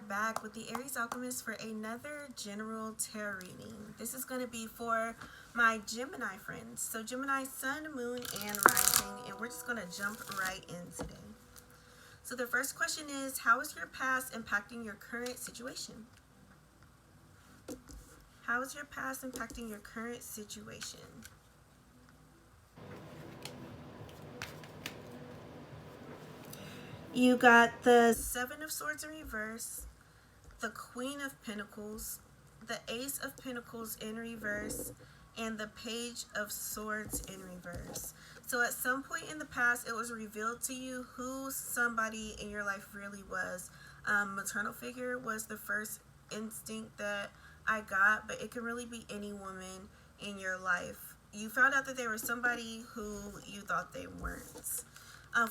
back with the Aries Alchemist for another general tarot reading. This is going to be for my Gemini friends. So Gemini, Sun, Moon, and Rising, and we're just going to jump right in today. So the first question is, how is your past impacting your current situation? How is your past impacting your current situation? You got the Seven of Swords in reverse, the Queen of Pentacles, the Ace of Pentacles in reverse, and the Page of Swords in reverse. So at some point in the past, it was revealed to you who somebody in your life really was. Maternal figure was the first instinct that I got, but it can really be any woman in your life. You found out that they were somebody who you thought they weren't.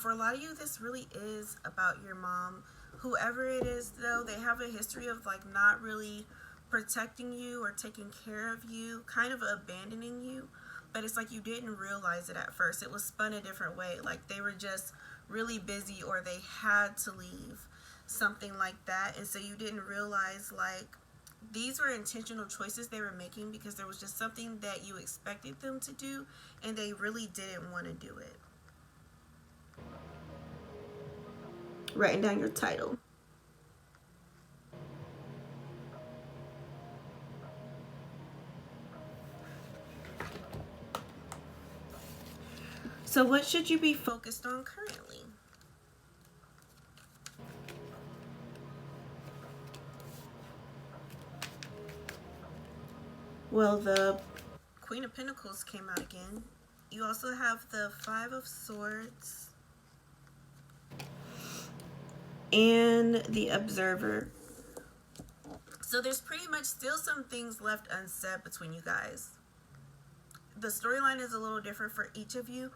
For a lot of you, this really is about your mom. Whoever it is, though, they have a history of like not really protecting you or taking care of you, kind of abandoning you. But it's like you didn't realize it at first. It was spun a different way. Like they were just really busy or they had to leave, something like that. And so you didn't realize like these were intentional choices they were making because there was just something that you expected them to do and they really didn't want to do it. Writing down your title. So what should you be focused on currently? Well, the Queen of Pentacles came out again. You also have the Five of Swords and the Observer. So there's pretty much still some things left unsaid between you guys. The storyline is a little different for each of you,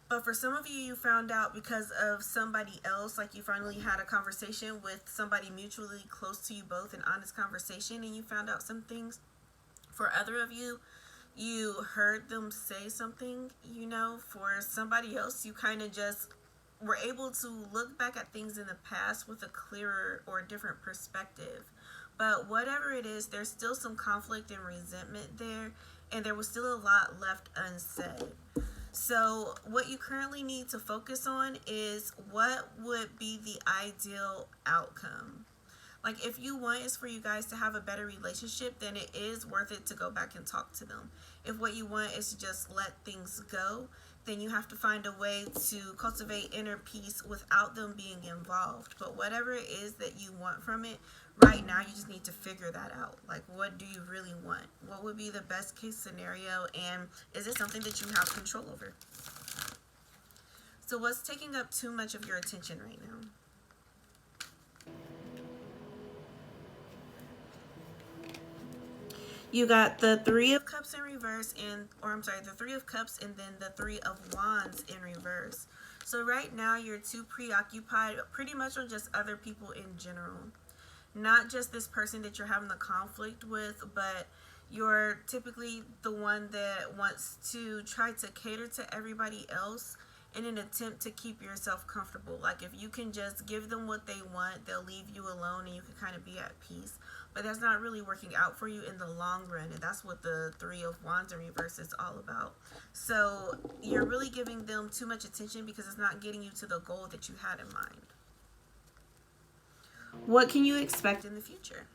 but for some of you, you found out because of somebody else, like you finally had a conversation with somebody mutually close to you both, an honest conversation, and you found out some things. For other of you, you heard them say something, you know. For somebody else, you kind of just were able to look back at things in the past with a clearer or different perspective. But whatever it is, there's still some conflict and resentment there, and there was still a lot left unsaid. So what you currently need to focus on is what would be the ideal outcome. Like if you want is for you guys to have a better relationship, then it is worth it to go back and talk to them. If what you want is to just let things go, then you have to find a way to cultivate inner peace without them being involved. But whatever it is that you want from it, right now you just need to figure that out. Like, what do you really want? What would be the best case scenario? And is it something that you have control over? So what's taking up too much of your attention right now? You got the Three of Cups in reverse, the Three of Cups and then the Three of Wands in reverse. So right now you're too preoccupied pretty much on just other people in general. Not just this person that you're having the conflict with, but you're typically the one that wants to try to cater to everybody else in an attempt to keep yourself comfortable. Like if you can just give them what they want, they'll leave you alone and you can kind of be at peace. But that's not really working out for you in the long run, and that's what the Three of Wands in reverse is all about. So you're really giving them too much attention because it's not getting you to the goal that you had in mind. What can you expect in the future?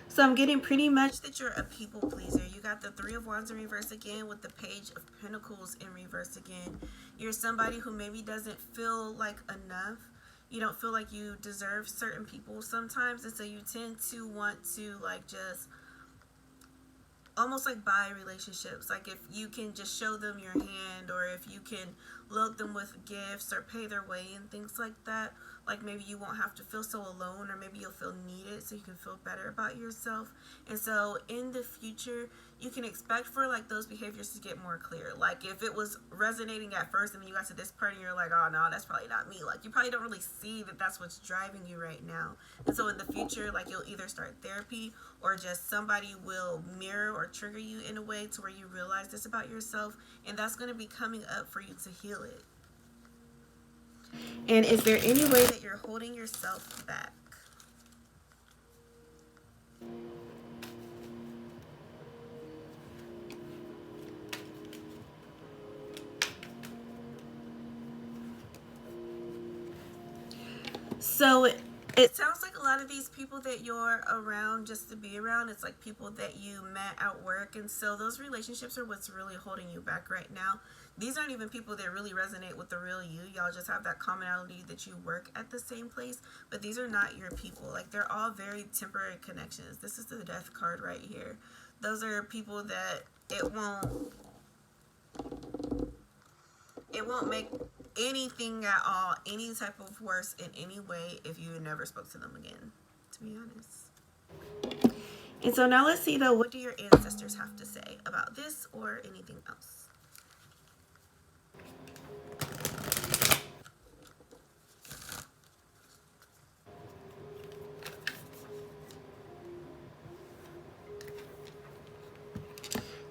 So I'm getting pretty much that you're a people pleaser. You got the Three of Wands in reverse again with the Page of Pentacles in reverse again. You're somebody who maybe doesn't feel like enough. You don't feel like you deserve certain people sometimes. And so you tend to want to like just almost like buy relationships. Like if you can just show them your hand, or if you can load them with gifts or pay their way and things like that. Like maybe you won't have to feel so alone, or maybe you'll feel needed so you can feel better about yourself. And so in the future, you can expect for like those behaviors to get more clear. Like if it was resonating at first and then you got to this part and you're like, oh no, that's probably not me. Like you probably don't really see that that's what's driving you right now. And so in the future, like you'll either start therapy or just somebody will mirror or trigger you in a way to where you realize this about yourself, and that's going to be coming up for you to heal it. And is there any way that you're holding yourself back? So it sounds like a lot of these people that you're around just to be around, it's like people that you met at work. And so those relationships are what's really holding you back right now. These aren't even people that really resonate with the real you. Y'all just have that commonality that you work at the same place. But these are not your people. Like they're all very temporary connections. This is the death card right here. Those are people that it won't make anything at all, any type of worse in any way if you never spoke to them again, to be honest. And so now let's see though, what do your ancestors have to say about this or anything else?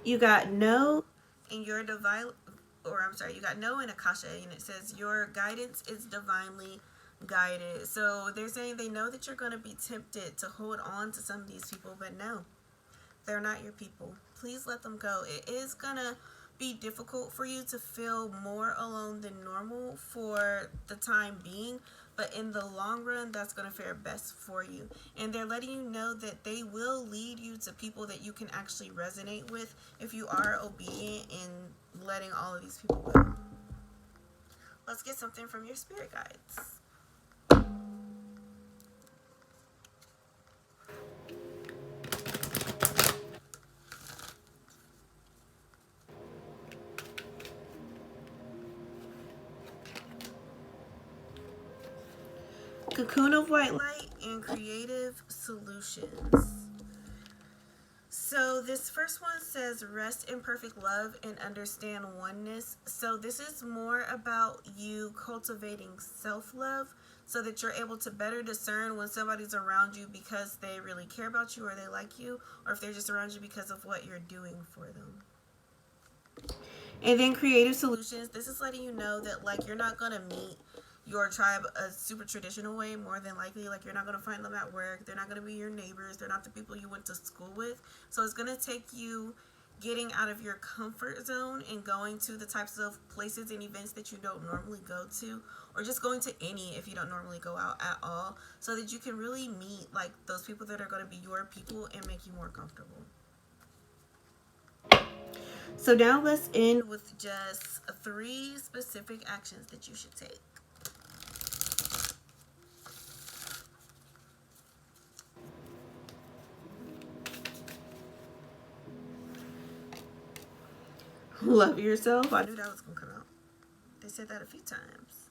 You got no in your divine, or I'm sorry, you got no in Akasha, and it says your guidance is divinely guided. So they're saying they know that you're going to be tempted to hold on to some of these people, but no, they're not your people. Please let them go. It is going to be difficult for you to feel more alone than normal for the time being, but in the long run, that's going to fare best for you. And they're letting you know that they will lead you to people that you can actually resonate with if you are obedient in letting all of these people go. Let's get something from your spirit guides. Cocoon of white light and creative solutions. So this first one says rest in perfect love and understand oneness. So this is more about you cultivating self-love so that you're able to better discern when somebody's around you because they really care about you or they like you, or if they're just around you because of what you're doing for them. And then creative solutions. This is letting you know that like you're not going to meet your tribe a super traditional way, more than likely. Like you're not going to find them at work. They're not going to be your neighbors. They're not the people you went to school with. So it's going to take you getting out of your comfort zone and going to the types of places and events that you don't normally go to, or just going to any if you don't normally go out at all, so that you can really meet like those people that are going to be your people and make you more comfortable. So now let's end with just 3 specific actions that you should take. Love yourself. I knew that was going to come out. They said that a few times.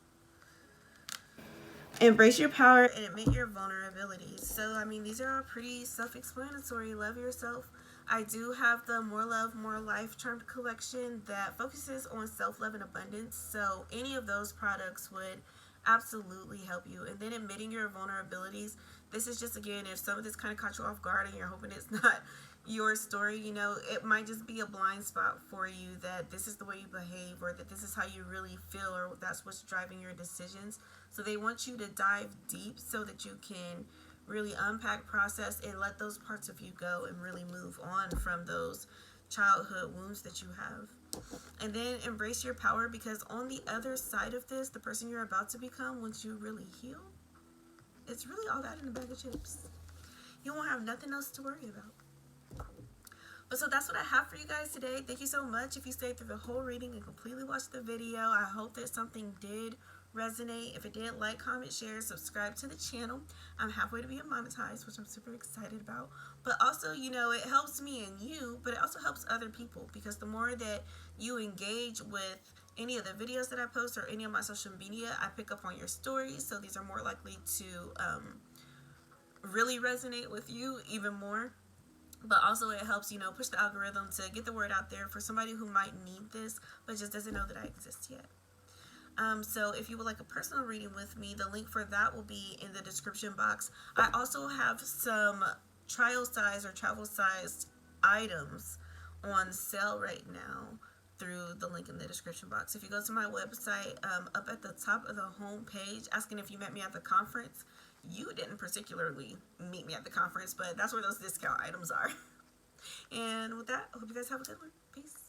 Embrace your power and admit your vulnerabilities. So, I mean, these are all pretty self-explanatory. Love yourself. I do have the More Love, More Life Charmed collection that focuses on self-love and abundance. So any of those products would absolutely help you. And then admitting your vulnerabilities. This is just, again, if some of this kind of caught you off guard and you're hoping it's not your story, you know, it might just be a blind spot for you that this is the way you behave, or that this is how you really feel, or that's what's driving your decisions. So they want you to dive deep so that you can really unpack, process, and let those parts of you go and really move on from those childhood wounds that you have. And then embrace your power, because on the other side of this, the person you're about to become, once you really heal, it's really all that in a bag of chips. You won't have nothing else to worry about. But so that's what I have for you guys today. Thank you so much if you stayed through the whole reading and completely watched the video. I hope that something did resonate. If it did, like, comment, share, subscribe to the channel. I'm halfway to being monetized, which I'm super excited about. But also, you know, it helps me and you, but it also helps other people, because the more that you engage with any of the videos that I post or any of my social media, I pick up on your stories. So these are more likely to really resonate with you even more. But also it helps, you know, push the algorithm to get the word out there for somebody who might need this but just doesn't know that I exist yet. So if you would like a personal reading with me, the link for that will be in the description box. I also have some trial size or travel sized items on sale right now through the link in the description box. If you go to my website, up at the top of the home page, asking if you met me at the conference, you didn't particularly meet me at the conference, but that's where those discount items are. And with that, I hope you guys have a good one. Peace.